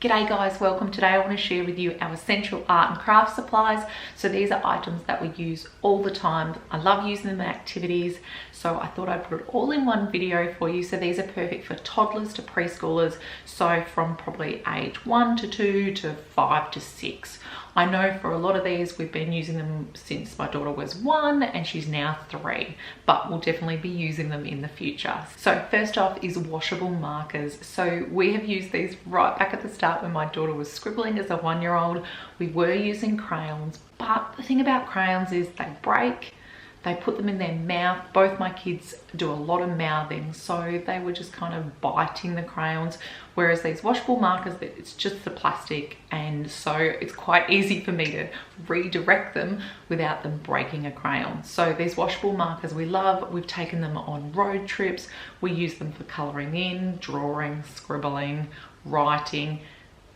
G'day guys, welcome. Today I want to share with you our essential art and craft supplies. So these are items that we use all the time. I love using them in activities, so I thought I'd put it all in one video for you. So these are perfect for toddlers to preschoolers, so from probably age 1 to 2 to 5 to 6. I know for a lot of these we've been using them since my daughter was 1 and she's now 3, but we'll definitely be using them in the future. So first off is washable markers. So we have used these right back at the start when my daughter was scribbling as a 1-year-old. We were using crayons, but the thing about crayons is they break. They put them in their mouth. Both my kids do a lot of mouthing, so they were just kind of biting the crayons. Whereas these washable markers, it's just the plastic, and so it's quite easy for me to redirect them without them breaking a crayon. So these washable markers we love. We've taken them on road trips. We use them for colouring in, drawing, scribbling, writing.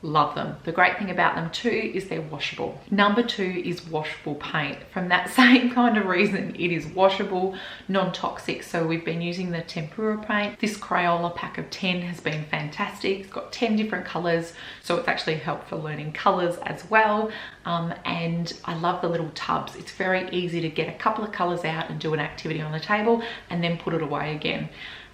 Love them. The great thing about them too is they're washable. Number 2 is washable paint. From that same kind of reason, it is washable, non-toxic. So we've been using the tempera paint. This Crayola pack of 10 has been fantastic. It's got 10 different colors, so it's actually helped for learning colors as well. And I love the little tubs. It's very easy to get a couple of colors out and do an activity on the table and then put it away again.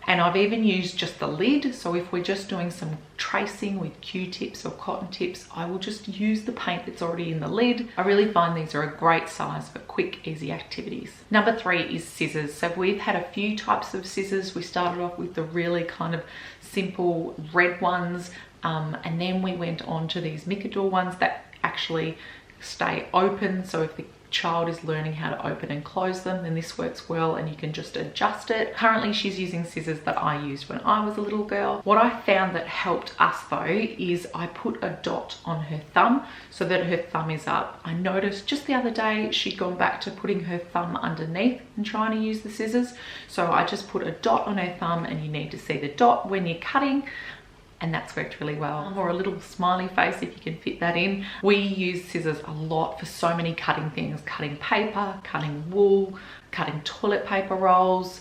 And I've even used just the lid, so if we're just doing some tracing with Q-tips or cotton tips, I will just use the paint that's already in the lid. I really find these are a great size for quick, easy activities. Number 3 is scissors. So we've had a few types of scissors. We started off with the really kind of simple red ones, and then we went on to these Micador ones that actually stay open. So if the child is learning how to open and close them, then this works well and you can just adjust it. Currently she's using scissors that I used when I was a little girl. What I found that helped us though is I put a dot on her thumb so that her thumb is up. I noticed just the other day she'd gone back to putting her thumb underneath and trying to use the scissors, so I just put a dot on her thumb, and you need to see the dot when you're cutting, and that's worked really well. Or a little smiley face if you can fit that in. We use scissors a lot for so many cutting things: cutting paper, cutting wool, cutting toilet paper rolls,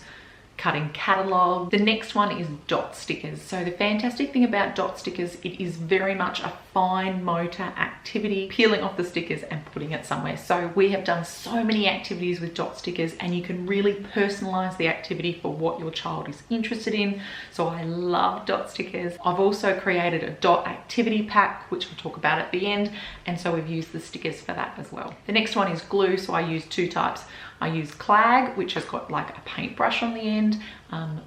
cutting catalogue. The next one is dot stickers. So the fantastic thing about dot stickers, it is very much a fine motor activity, peeling off the stickers and putting it somewhere. So we have done so many activities with dot stickers, and you can really personalize the activity for what your child is interested in. So I love dot stickers. I've also created a dot activity pack, which we'll talk about at the end, and so we've used the stickers for that as well. The next one is glue. So I use 2 types. I use Clag, which has got like a paintbrush on the end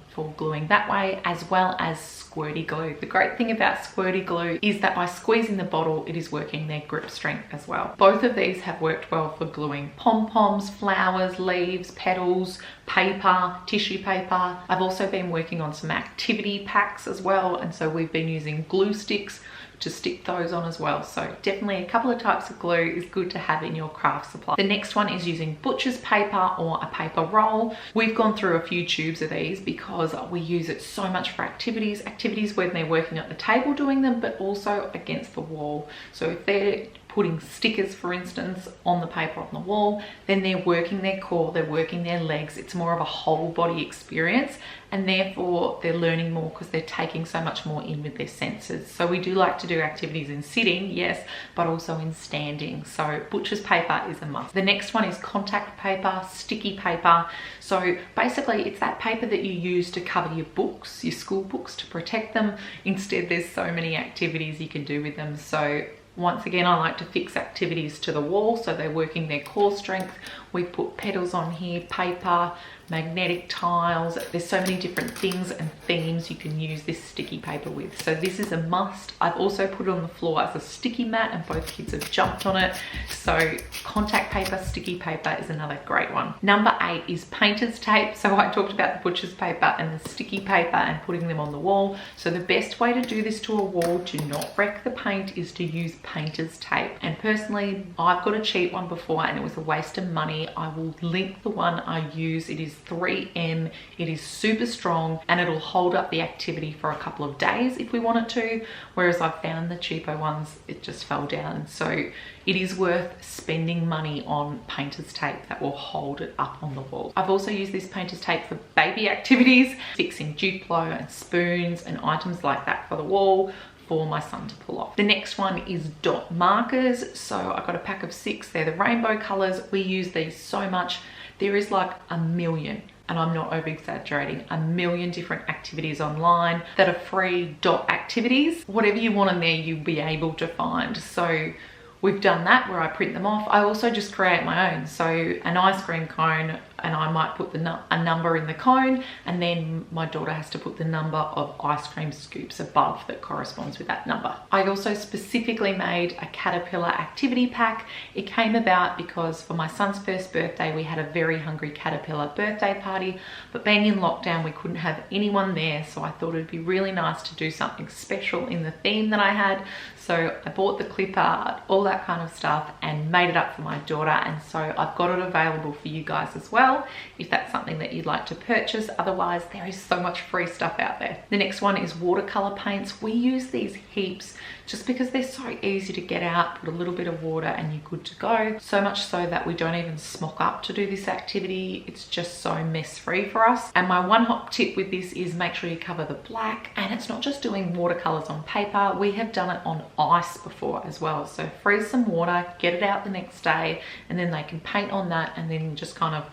for gluing that way, as well as squirty glue. The great thing about squirty glue is that by squeezing the bottle, it is working their grip strength as well. Both of these have worked well for gluing pom-poms, flowers, leaves, petals, paper, tissue paper. I've also been working on some activity packs as well, and so we've been using glue sticks to stick those on as well. So definitely a couple of types of glue is good to have in your craft supply. The next one is using butcher's paper or a paper roll. We've gone through a few tubes of these because we use it so much for activities when they're working at the table doing them, but also against the wall. So if they're putting stickers, for instance, on the paper on the wall, then they're working their core, they're working their legs. It's more of a whole body experience, and therefore they're learning more because they're taking so much more in with their senses. So we do like to do activities in sitting, yes, but also in standing. So butcher's paper is a must. The next one is contact paper, sticky paper. So basically it's that paper that you use to cover your books, your school books, to protect them. Instead, there's so many activities you can do with them. So once again, I like to fix activities to the wall so they're working their core strength. We've put petals on here, paper, magnetic tiles. There's so many different things and themes you can use this sticky paper with. So this is a must. I've also put it on the floor as a sticky mat, and both kids have jumped on it. So contact paper, sticky paper is another great one. Number 8 is painter's tape. So I talked about the butcher's paper and the sticky paper and putting them on the wall. So the best way to do this to a wall to not wreck the paint is to use painter's tape. And personally, I've got a cheap one before and it was a waste of money. I will link the one I use. It is 3M. It is super strong and it'll hold up the activity for a couple of days if we want it to, whereas I've found the cheaper ones, it just fell down. So it is worth spending money on painter's tape that will hold it up on the wall. I've also used this painter's tape for baby activities, fixing Duplo and spoons and items like that for the wall, for my son to pull off. The next one is dot markers. So I got a pack of 6. They're the rainbow colors. We use these so much. There is like a million, and I'm not over exaggerating, a million different activities online that are free dot activities. Whatever you want in there, you'll be able to find. So we've done that where I print them off. I also just create my own. So an ice cream cone, and I might put a number in the cone, and then my daughter has to put the number of ice cream scoops above that corresponds with that number. I also specifically made a caterpillar activity pack. It came about because for my son's first birthday, we had a very hungry caterpillar birthday party, but being in lockdown, we couldn't have anyone there. So I thought it'd be really nice to do something special in the theme that I had. So I bought the clip art, all that kind of stuff, and made it up for my daughter. And so I've got it available for you guys as well, if that's something that you'd like to purchase. Otherwise, there is so much free stuff out there. The next one is watercolor paints. We use these heaps just because they're so easy to get out, put a little bit of water and you're good to go. So much so that we don't even smock up to do this activity. It's just so mess free for us. And my one hot tip with this is make sure you cover the black. And it's not just doing watercolors on paper. We have done it on ice before as well. So freeze some water, get it out the next day, and then they can paint on that and then just kind of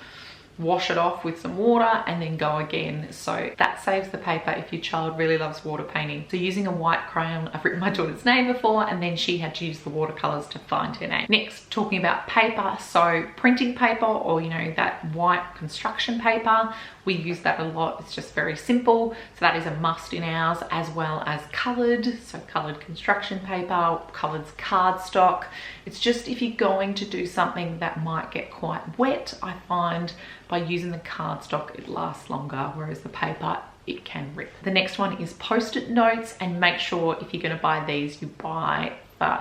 wash it off with some water and then go again. So that saves the paper if your child really loves water painting. So using a white crayon, I've written my daughter's name before, and then she had to use the watercolors to find her name. Next, talking about paper. So printing paper, or you know, that white construction paper, we use that a lot. It's just very simple. So that is a must in ours, as well as colored. So colored construction paper, colored cardstock. It's just if you're going to do something that might get quite wet, I find by using the cardstock, it lasts longer, whereas the paper, it can rip. The next one is post-it notes, and make sure if you're gonna buy these, you buy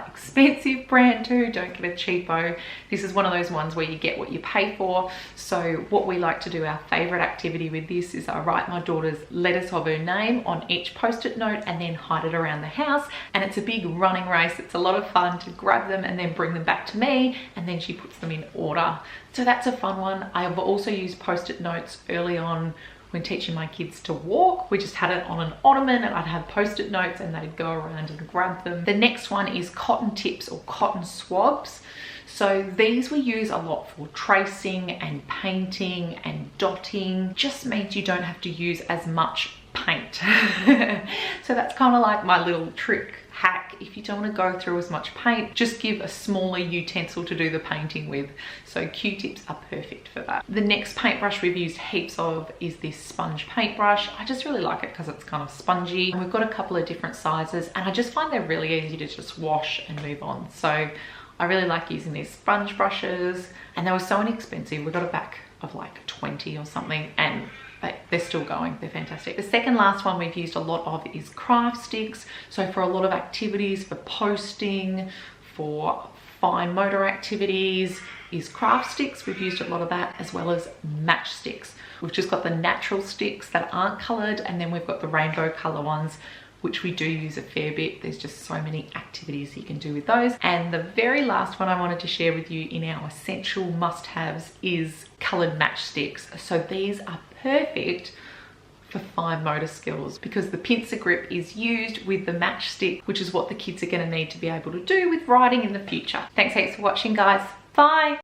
expensive brand too. Don't get a cheapo. This is one of those ones where you get what you pay for. So what we like to do, our favorite activity with this, is I write my daughter's letters of her name on each post-it note and then hide it around the house. And it's a big running race. It's a lot of fun to grab them and then bring them back to me, and then she puts them in order. So that's a fun one. I have also used post-it notes early on when teaching my kids to walk. We just had it on an ottoman and I'd have post-it notes and they'd go around and grab them. The next one is cotton tips or cotton swabs. So these we use a lot for tracing and painting and dotting. Just means you don't have to use as much paint. So that's kind of like my little trick hack. If you don't want to go through as much paint, just give a smaller utensil to do the painting with. So Q-tips are perfect for that. The next paintbrush we've used heaps of is this sponge paintbrush. I just really like it because it's kind of spongy. And we've got a couple of different sizes, and I just find they're really easy to just wash and move on. So I really like using these sponge brushes, and they were so inexpensive. We got a pack of like 20 or something, and they're still going. They're fantastic. The second last one we've used a lot of is craft sticks. So for a lot of activities, for posting, for fine motor activities, is craft sticks. We've used a lot of that, as well as matchsticks. We've just got the natural sticks that aren't colored, and then we've got the rainbow color ones, which we do use a fair bit. There's just so many activities you can do with those. And the very last one I wanted to share with you in our essential must-haves is colored matchsticks. So these are perfect for fine motor skills because the pincer grip is used with the matchstick, which is what the kids are going to need to be able to do with writing in the future. Thanks heaps for watching, guys. Bye.